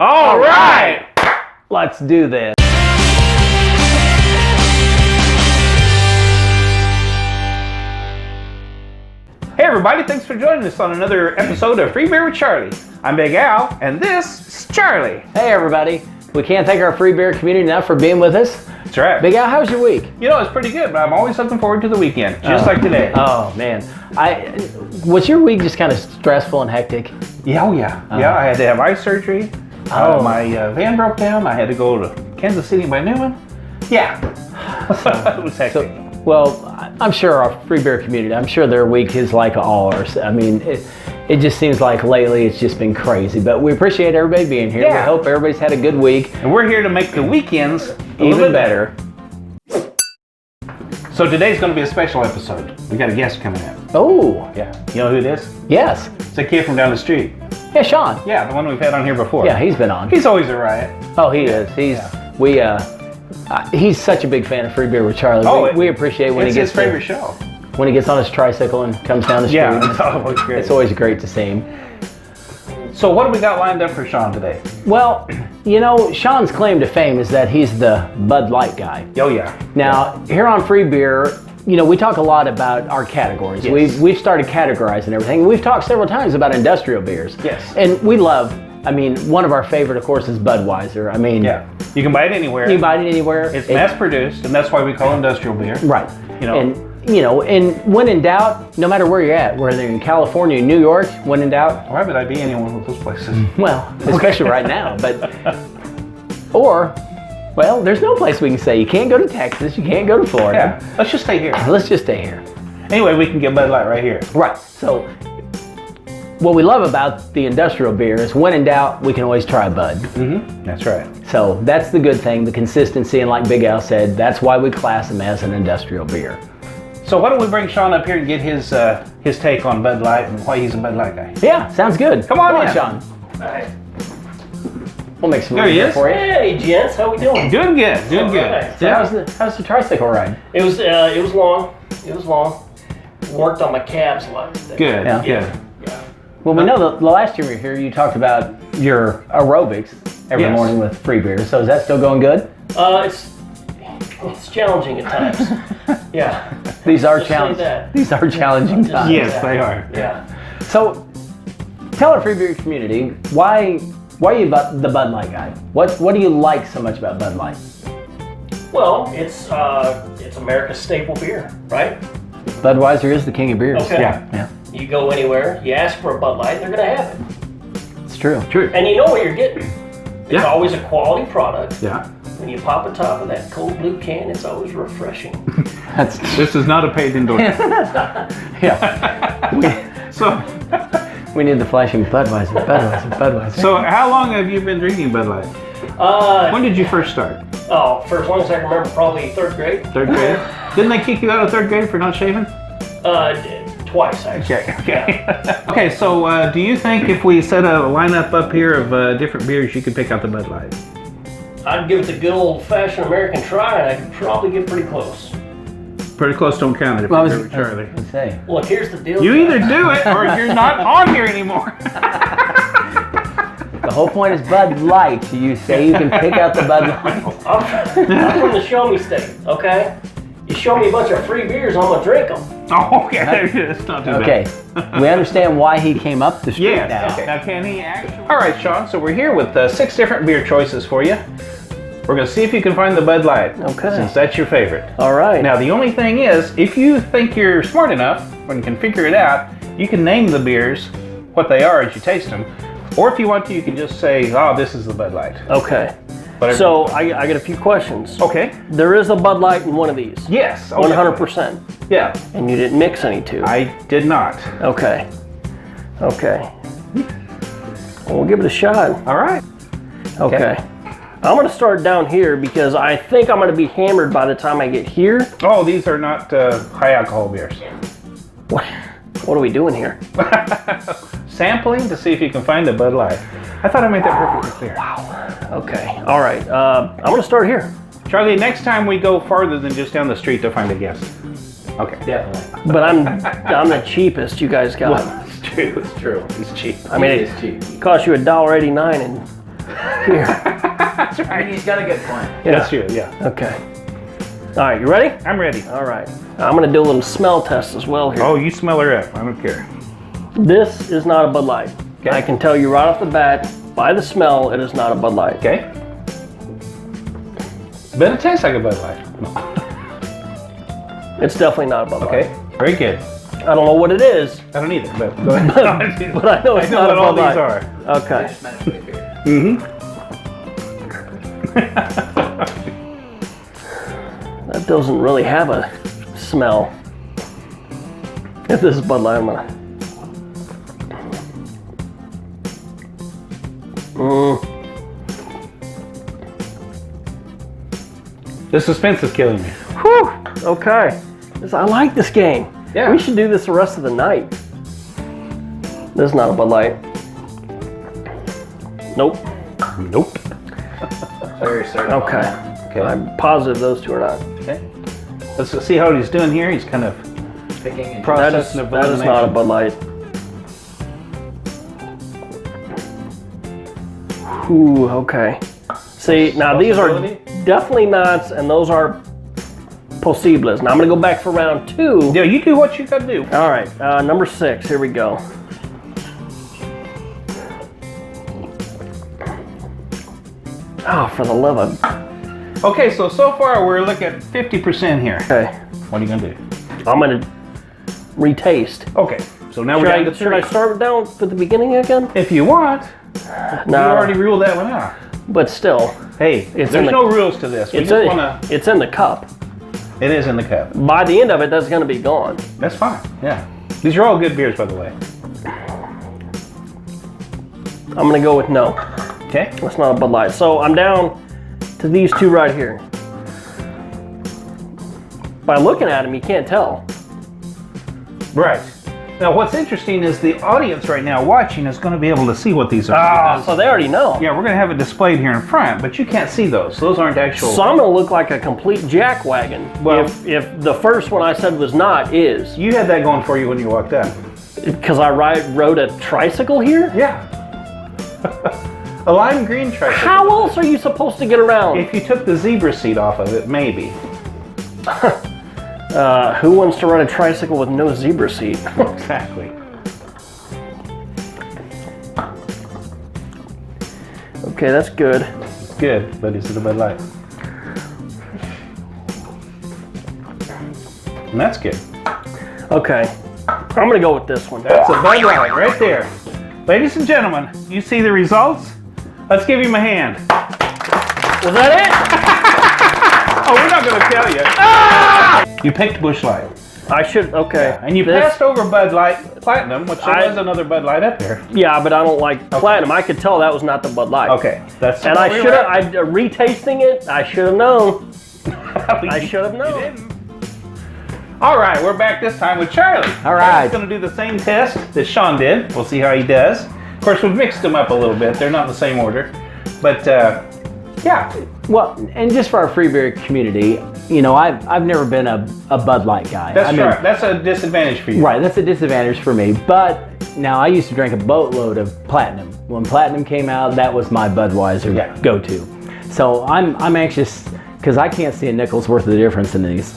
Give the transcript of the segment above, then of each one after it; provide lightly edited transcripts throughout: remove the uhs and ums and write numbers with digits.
All right. Let's do this. Hey everybody, thanks for joining us on another episode of Free Beer with Charlie. I'm Big Al, and this is Charlie. Hey everybody. We can't thank our free beer community enough for being with us. That's right. Big Al, how's your week? You know, it's pretty good, but I'm always looking forward to the weekend, just like today. Oh man. Was your week just kind of stressful and hectic? Yeah, Yeah, I had to have eye surgery. My van broke down. I had to go to Kansas City by noon. Yeah. It was hectic. Well, I'm sure our free beer community, I'm sure their week is like all ours. I mean, it just seems like lately it's just been crazy. But we appreciate everybody being here. Yeah. We hope everybody's had a good week. And we're here to make the weekends Even better. So today's going to be a special episode. We got a guest coming in. Oh. Yeah. You know who it is? Yes. It's a kid from down the street. Yeah, Sean. Yeah, the one we've had on here before. Yeah, he's been on. He's always a riot. Oh, he is. He's such a big fan of Free Beer with Charlie. We appreciate when he gets his favorite show. When he gets on his tricycle and comes down the street. Yeah, it's always great. It's always great to see him. So what do we got lined up for Sean today? Well, you know, Sean's claim to fame is that he's the Bud Light guy. Oh yeah. Now, here on Free Beer, you know, we talk a lot about our categories. Yes. We've started categorizing everything. We've talked several times about industrial beers. Yes. And we love, I mean, one of our favorite, of course, is Budweiser. I mean, Yeah. You can buy it anywhere. you can buy it anywhere. It's mass produced, and that's why we call it industrial beer. Right. You know. And when in doubt, no matter where you're at, whether you're in California, New York, when in doubt, Why would I be any one of those places? well, especially right now, well, there's no place we can say. You can't go to Texas, you can't go to Florida. Yeah. Let's just stay here. Let's just stay here. Anyway, we can get Bud Light right here. Right. So, what we love about the industrial beer is when in doubt, we can always try Bud. Mm-hmm. That's right. So that's the good thing, the consistency, and like Big Al said, that's why we class them as an industrial beer. So why don't we bring Sean up here and get his take on Bud Light and why he's a Bud Light guy? Yeah, sounds good. Come on in. Sean. All right. We'll make some There he room is. for you. Hey, gents, how we doing? Doing good. Doing All good. right. So how's the tricycle ride? It was long. It was long. Worked on my calves a lot. Good. Yeah. Good. Yeah. Well, we know the last time you were here, you talked about your aerobics every Yes. morning with free beer. So is that still going good? It's challenging at times. Yeah. These are Just say challenging. that. These are challenging Just times. say Yes, that. they are. Yeah. So, tell our free beer community why are you the Bud Light guy? What do you like so much about Bud Light? Well, it's America's staple beer, right? Budweiser is the king of beers. Okay. Yeah, You go anywhere, you ask for a Bud Light, they're gonna have it, it's true. True. and you know what you're getting. It's Yeah. always a quality product. Yeah. When you pop a top of that cold blue can, it's always refreshing. That's This is not a paid endorsement. yeah. So We need the flashing Budweiser. so how long have you been drinking Bud Light? When did you first start? For as long as I can remember, probably third grade. Third grade? Didn't they kick you out of third grade for not shaving? Twice actually. Okay. Okay, so do you think if we set a lineup up here of different beers, you could pick out the Bud Light? I'd give it the good old-fashioned American try, and I could probably get pretty close. Pretty close, don't count it if Well, you're Charlie. Let's say. Look, here's the deal. You either do it or you're not on here anymore. The whole point is Bud Light. You say you can pick out the Bud Light. I'm from the show me state, okay? You show me a bunch of free beers, I'm gonna drink them. Oh, okay, there it is. Not too Okay, bad. we understand why he came up the street Yes. now. Okay. Now, can he actually? All right, Sean. So we're here with 6 different beer choices for you. We're gonna see if you can find the Bud Light. Okay. Since that's your favorite. All right. Now, the only thing is, if you think you're smart enough and can figure it out, you can name the beers what they are as you taste them. Or if you want to, you can just say, "Oh, this is the Bud Light." Okay. Whatever. So I got a few questions. Okay. There is a Bud Light in one of these. Yes. 100%. Yeah. And you didn't mix any two. I did not. Okay. Okay. Well, we'll give it a shot. All right. Okay. I'm going to start down here because I think I'm going to be hammered by the time I get here. Oh, these are not high alcohol beers. What are we doing here? Sampling to see if you can find a Bud Light. I thought I made that perfectly clear. Okay. All right. I'm going to start here. Charlie, next time we go farther than just down the street to find a guest. Okay. Definitely. But I'm the cheapest you guys got. Well, it's true. It's true. It's cheap. I mean, It is cheap. it costs you $1.89 and Here. That's right. He's got a good point. That's true, yeah. Okay. All right, you ready? I'm ready. All right. I'm gonna do a little smell test as well here. Oh, you smell her up. I don't care. This is not a Bud Light. Okay. I can tell you right off the bat, by the smell, it is not a Bud Light. Okay. But it tastes like a Bud Light. It's definitely not a Bud Light. Okay, very good. I don't know what it is, I don't either, but go ahead. but I know it's not what a all Bud these Light. are. Okay. Mm-hmm. That doesn't really have a smell. If this is Bud Light, I'm gonna. The suspense is killing me. Whew. Okay. I like this game. Yeah. We should do this the rest of the night. This is not a Bud Light. Nope. Nope. Very certain. Okay. Okay. I'm positive those two are not. Okay. Let's see how he's doing here. He's kind of Picking and processing of That is not a Bud Light. Ooh, okay. See, now these are Possibility? definitely nuts, and those are posibles. Now I'm gonna go back for round 2. Yeah, you do what you gotta do. All right, number 6. Here we go. Oh, for the love of. Okay, so far we're looking at 50% here. Okay, What are you gonna do? I'm gonna retaste. Okay, so now we're down to Should I 3. start down at the beginning again? If you want, No, you already ruled that one out. but still, Hey, It's there's in the- no rules to this. We it's just wanna. it's in the cup. It is in the cup. By the end of it, that's gonna be gone. That's fine. Yeah. These are all good beers, by the way. I'm gonna go with no. Okay. That's not a Bud Light. So I'm down to these two right here. By looking at them, you can't tell. Right. Now, what's interesting is the audience right now watching is going to be able to see what these are. Ah, because- so they already know. yeah, we're going to have it displayed here in front, but you can't see those. Those aren't actual. So I'm gonna look like a complete jackwagon. Well- if the first one I said was not is, You had that going for you when you walked up. because I rode a tricycle here. Yeah. A lime green tricycle. How else are you supposed to get around? If you took the zebra seat off of it, maybe. Who wants to ride a tricycle with no zebra seat? Exactly. Okay, that's good. Good, but is it a Bud Light? And that's good. Okay, I'm gonna go with this one. That's a Bud Light right there. Ladies and gentlemen, you see the results? Let's give him a hand. Was that Oh, we're not going to tell you. You picked Busch Light. it? I should. Okay. And you This- passed over Bud Light Platinum, which there I- was another Bud Light up there. Yeah, but I don't like platinum. I could tell that was not the Bud Light. Okay, that's. And I should have. Retasting it. I should have known. I should have known. All right, we're back this time with Charlie. All right. He's going to do the same test that Sean did. We'll see how he does. Of course, we've mixed them up a little bit. They're not in the same order, but yeah. Well, and just for our free beer community, you know, I've never been a Bud Light guy. That's I mean, right. That's a disadvantage for you. Right, that's a disadvantage for me. But now I used to drink a boatload of Platinum. When Platinum came out, that was my Budweiser Yeah. go-to. So I'm anxious because I can't see a nickel's worth of the difference in these.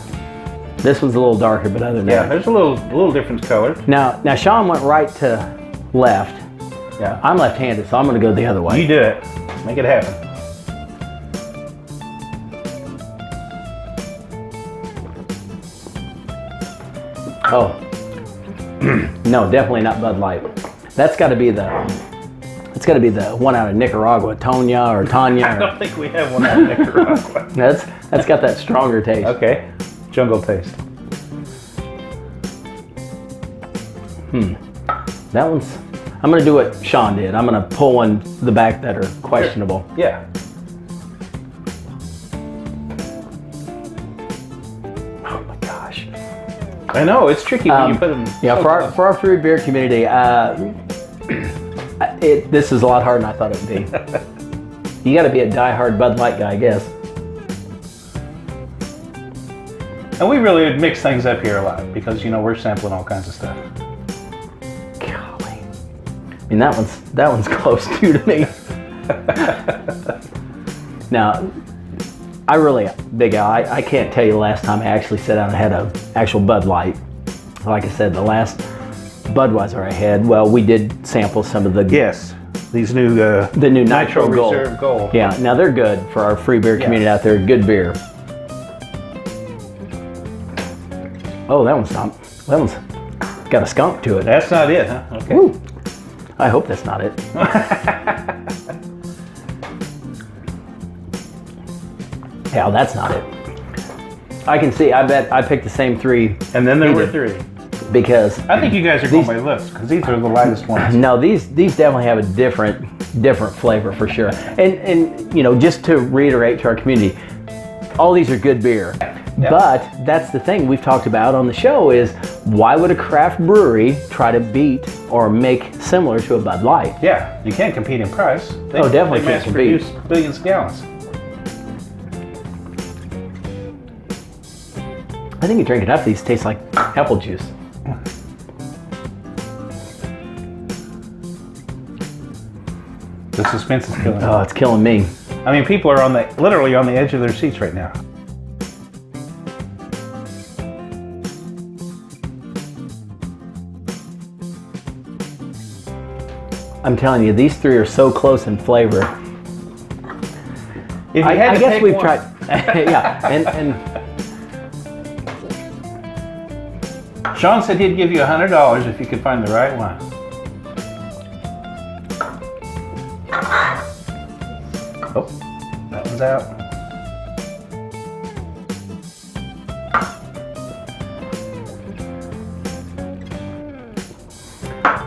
This one's a little darker, but other than Yeah, that. there's a little different color. Now Sean went right to left. Yeah. I'm left-handed, so I'm going to go the other way. You do it. Make it happen. Oh. No, definitely not Bud Light. That's got to be the one out of Nicaragua, Tonya or I Tanya. don't think we have one out of Nicaragua. That's got that stronger taste. Okay. Jungle taste. That one's. I'm gonna do what Sean did. I'm gonna pull one the back that are questionable. Yeah. Oh my gosh. I know, it's tricky when you put them. Yeah, so for close. our free beer community, this is a lot harder than I thought it would be. You got to be a diehard Bud Light guy, I guess. And we really mix things up here a lot because, you know, we're sampling all kinds of stuff. Golly. I mean, that one's close too to me. Now, Big Al, I can't tell you the last time I actually sat down and had an actual Bud Light. Like I said, the last Budweiser I had, well, we did sample some of the Yes. These new the new Nitro Gold. Reserve Gold. Yeah, now they're good for our free beer community out there. Good beer. Oh, that one's got a skunk to it. That's not it, huh? Okay. Woo. I hope that's not it. Yeah, that's not it. I can see. I bet I picked the same three. And then there You were did. 3. Because I think you guys are going by lists because these are the lightest ones. no, these definitely have a different flavor for sure. And you know, just to reiterate to our community, all these are good beer. Yeah. But that's the thing we've talked about on the show is why would a craft brewery try to beat or make similar to a Bud Light? Yeah, you can't compete in price. They, Definitely they can't mass compete. produce billions of gallons. I think you drink enough of these taste like apple juice. The suspense is killing me. Oh, it's killing me. I mean, people are literally on the edge of their seats right now. I'm telling you, these three are so close in flavor. If you had I to guess pick we've one- tried. Yeah, and Sean said he'd give you $100 if you could find the right one. Oh, that one's out.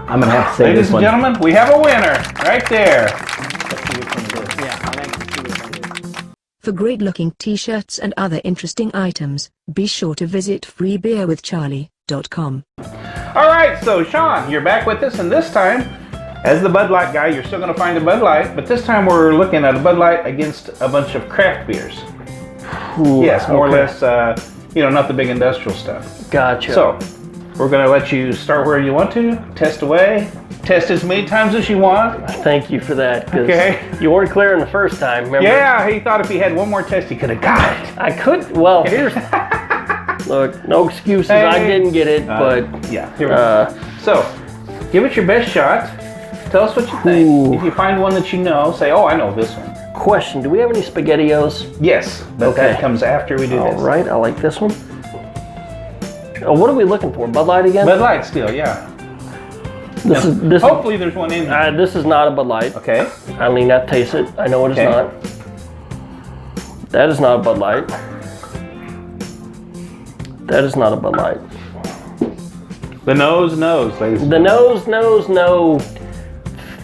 I'm gonna have to say Ladies this and one. gentlemen, we have a winner right there. For great-looking t-shirts and other interesting items, be sure to visit freebeerwithcharlie.com. All right, so Sean, you're back with us, and this time, as the Bud Light guy, you're still going to find a Bud Light, but this time we're looking at a Bud Light against a bunch of craft beers. Ooh, Yes, more or okay. less, not the big industrial stuff. Gotcha. So, we're going to let you start where you want to, test away, test as many times as you want. Thank you for that. 'Cause Okay. You weren't clearing the first time, remember? Yeah, he thought if he had one more test, he could have got it. I could, well, here's, look, no excuses, I Hey. didn't get it, but, Yeah, here we go. So, give it your best shot. Tell us what you think. Ooh. If you find one that you know, say, oh, I know this one. question, do we have any SpaghettiOs? Yes, but Okay. that comes after we do All this. right, I like this one. Oh, what are we looking for? Bud Light again? Bud Light still, yeah. This Hopefully there's one in there. this is not a Bud Light. Okay. I mean, that tastes it. I know it is Okay. not. That is not a Bud Light. That is not a Bud Light. The nose, ladies. The no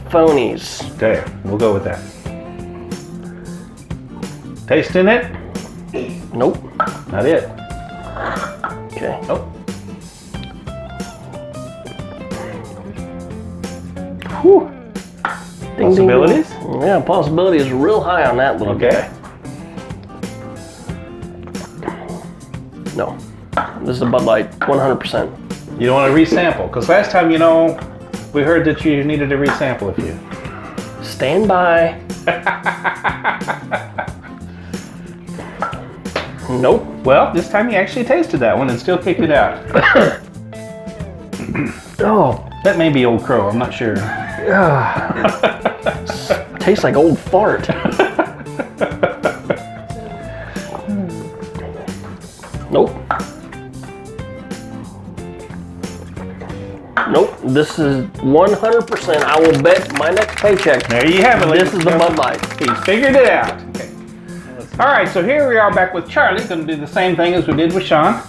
phonies. There, we'll go with that. Tasting it? Nope. Not it. Okay. Nope. Whew. Ding, ding, ding. Possibilities? Yeah, possibility is real high on that little Okay. guy. No. This is a Bud Light, 100%. You don't want to resample, because last time, we heard that you needed to resample a few. Stand by. Nope. Well, this time you actually tasted that one and still kicked it out. Oh, That may be Old Crow, I'm not sure. tastes like old fart. Nope. Nope. This is 100%. I will bet my next paycheck. There you have it. ladies This is and the Bud gentlemen. Light. He's figured it out. Okay. All right, so here we are back with Charlie. Going to do the same thing as we did with Sean.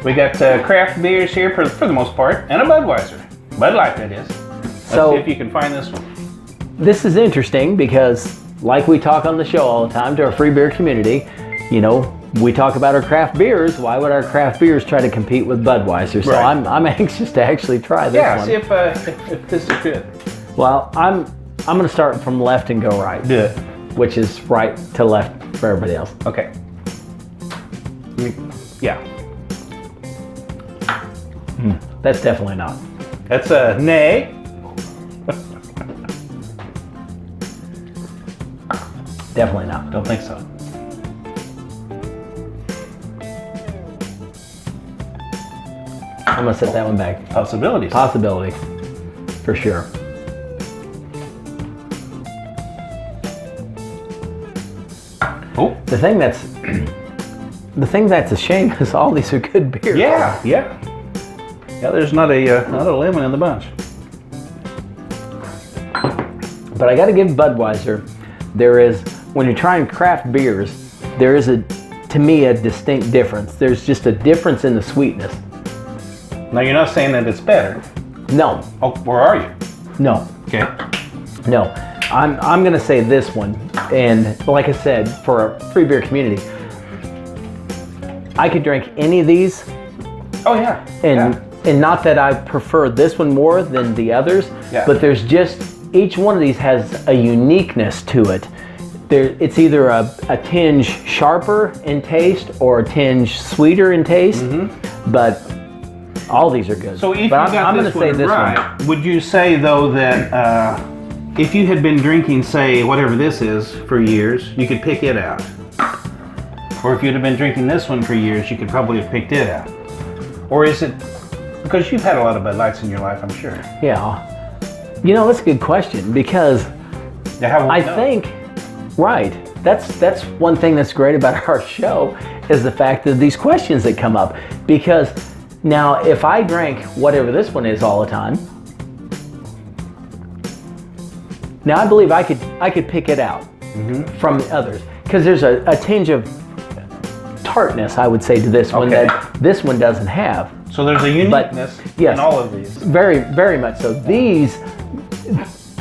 We got craft beers here for the most part, and a Budweiser. Bud Light, that is. Let's So- see if you can find this one. This is interesting because, like we talk on the show all the time to our free beer community, we talk about our craft beers. Why would our craft beers try to compete with Budweiser? So Right. I'm anxious to actually try this Yeah, one. see if this is good. Well, I'm going to start from left and go right, Do it. which is right to left for everybody else. Okay. Yeah, That's definitely not. that's a nay. Definitely not. Don't think so. I'm gonna set that one back. Possibilities. Possibility, for sure. Oh, The thing that's a shame is all these are good beers. yeah. Yeah, there's not a lemon in the bunch. But I got to give Budweiser. There is, when you're trying craft beers, there is to me, a distinct difference. There's just a difference in the sweetness. Now you're not saying that it's better. No, Oh, where are you? no, Okay. no. I'm gonna say this one, and like I said, for a free beer community, I could drink any of these, Oh yeah. and not that I prefer this one more than the others, Yeah. but there's just, each one of these has a uniqueness to it. It's either a tinge sharper in taste or a tinge sweeter in taste, but all these are good. So if you but got I'm this gonna say one this right, would you say though that if you had been drinking, say, whatever this is for years, you could pick it out? Or if you'd have been drinking this one for years, you could probably have picked it out? Or is it, because you've had a lot of Bud Lights in your life, I'm sure. Yeah. You know, that's a good question because Yeah, how would I we know? think, right, that's one thing that's great about our show is the fact that these questions that come up. Because now if I drank whatever this one is all the time, now I believe I could pick it out from the others. Because there's a tinge of tartness, I would say, to this one Okay. that this one doesn't have. So there's a uniqueness yes. in all of these. Very, very much so.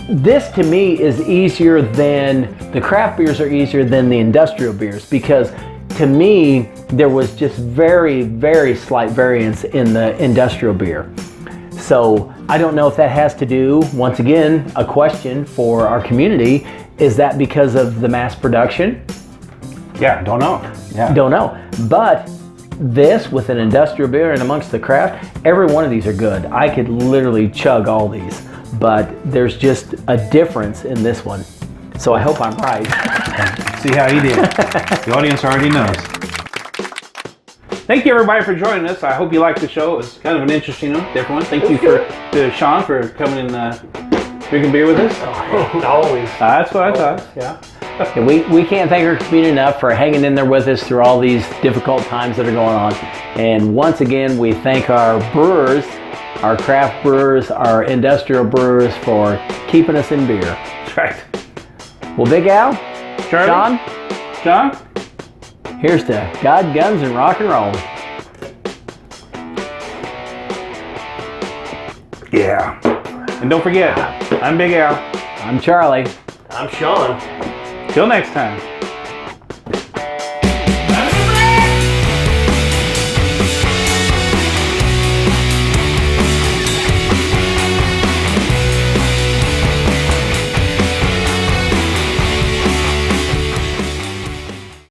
This to me is easier than, the craft beers are easier than the industrial beers, because to me, there was just very, very slight variance in the industrial beer. So I don't know if that has to do, once again, a question for our community, is that because of the mass production? Yeah, don't know. Yeah. Don't know. But this, with an industrial beer and amongst the craft, every one of these are good. I could literally chug all these, but there's just a difference in this one. So I hope I'm right. See how he did. The audience already knows. Thank you everybody for joining us. I hope you liked the show. It was kind of an interesting one, different one. Thank you to Sean for coming and drinking beer with us. Always. That's what I thought. Yeah. And we can't thank our community enough for hanging in there with us through all these difficult times that are going on. And once again, we thank our brewers, our craft brewers, our industrial brewers for keeping us in beer. That's right. Well, Big Al, Charlie? John? here's to God, guns, and rock and roll. Yeah. And don't forget, I'm Big Al. I'm Charlie. I'm Sean. Till next time.